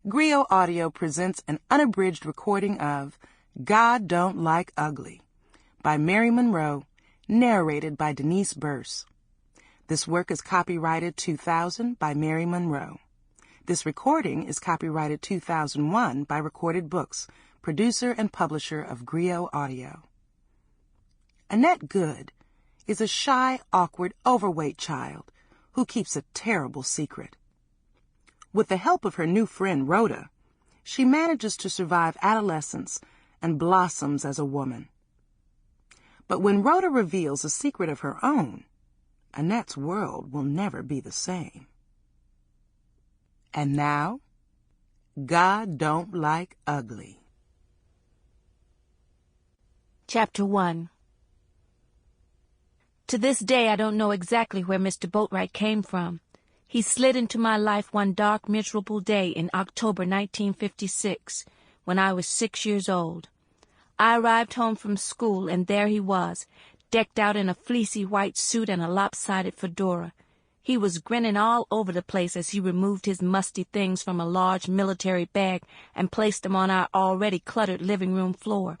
Griot Audio presents an unabridged recording of God Don't Like Ugly by Mary Monroe, narrated by Denise Burse. This work is copyrighted 2000 by Mary Monroe. This recording is copyrighted 2001 by Recorded Books, producer and publisher of Griot Audio. Annette Goode is a shy, awkward, overweight child who keeps a terrible secret. With the help of her new friend Rhoda, she manages to survive adolescence and blossoms as a woman. But when Rhoda reveals a secret of her own, Annette's world will never be the same. And now, God Don't Like Ugly. Chapter 1. To this day, I don't know exactly where Mr. Boatwright came from. He slid into my life one dark, miserable day in October 1956, when I was 6 years old. I arrived home from school, and there he was, decked out in a fleecy white suit and a lopsided fedora. He was grinning all over the place as he removed his musty things from a large military bag and placed them on our already cluttered living room floor.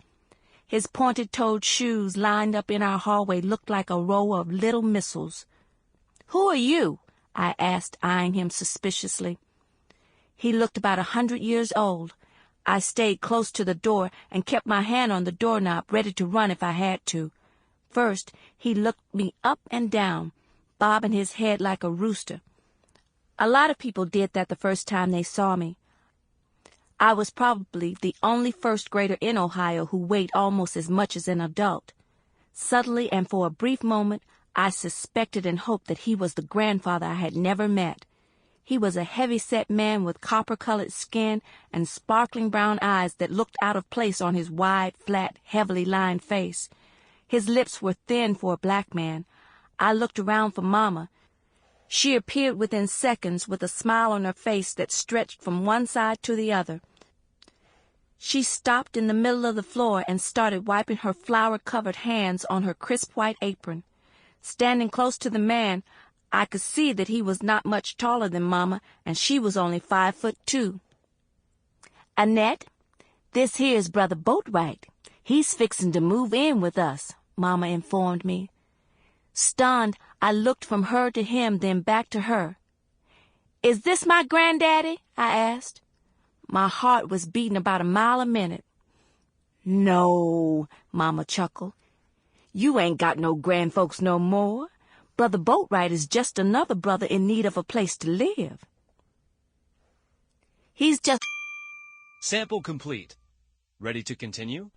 His pointed-toed shoes lined up in our hallway looked like a row of little missiles. "Who are you?" I asked, eyeing him suspiciously. He looked about 100 years old. I stayed close to the door and kept my hand on the doorknob, ready to run if I had to. First, he looked me up and down, bobbing his head like a rooster. A lot of people did that the first time they saw me. I was probably the only first grader in Ohio who weighed almost as much as an adult. Subtly and for a brief moment, I suspected and hoped that he was the grandfather I had never met. He was a heavy-set man with copper-colored skin and sparkling brown eyes that looked out of place on his wide, flat, heavily lined face. His lips were thin for a black man. I looked around for Mama. She appeared within seconds with a smile on her face that stretched from one side to the other. She stopped in the middle of the floor and started wiping her flour-covered hands on her crisp white apron. Standing close to the man, I could see that he was not much taller than Mama, and she was only 5'2". "Annette, this here's Brother Boatwright. He's fixin' to move in with us," Mama informed me. Stunned, I looked from her to him, then back to her. "Is this my granddaddy?" I asked. My heart was beating about a mile a minute. "No," Mama chuckled. "You ain't got no grandfolks no more. Brother Boatwright is just another brother in need of a place to live. He's just..." Sample complete. Ready to continue?